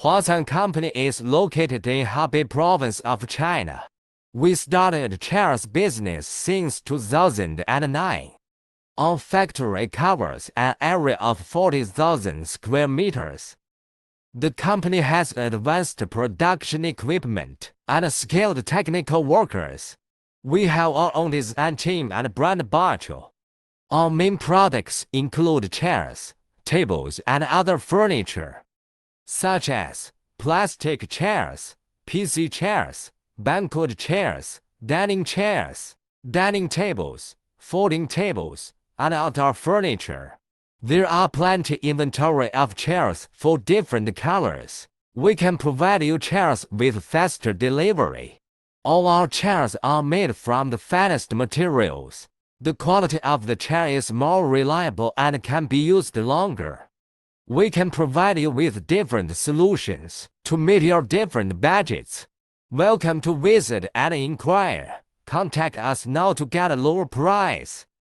Huashan Company is located in Hebei Province of China. We started chairs business since 2009. Our factory covers an area of 40,000 square meters. The company has advanced production equipment and skilled technical workers. We have our own design team and brand BACHOW. Our main products include chairs, tables, and other furniture, such as plastic chairs, PC chairs, banquet chairs, dining tables, folding tables, and outdoor furniture. There are plenty inventory of chairs for different colors. We can provide you chairs with faster delivery. All our chairs are made from the finest materials. The quality of the chair is more reliable and can be used longer. We can provide you with different solutions to meet your different budgets. Welcome to visit and inquire. Contact us now to get a lower price.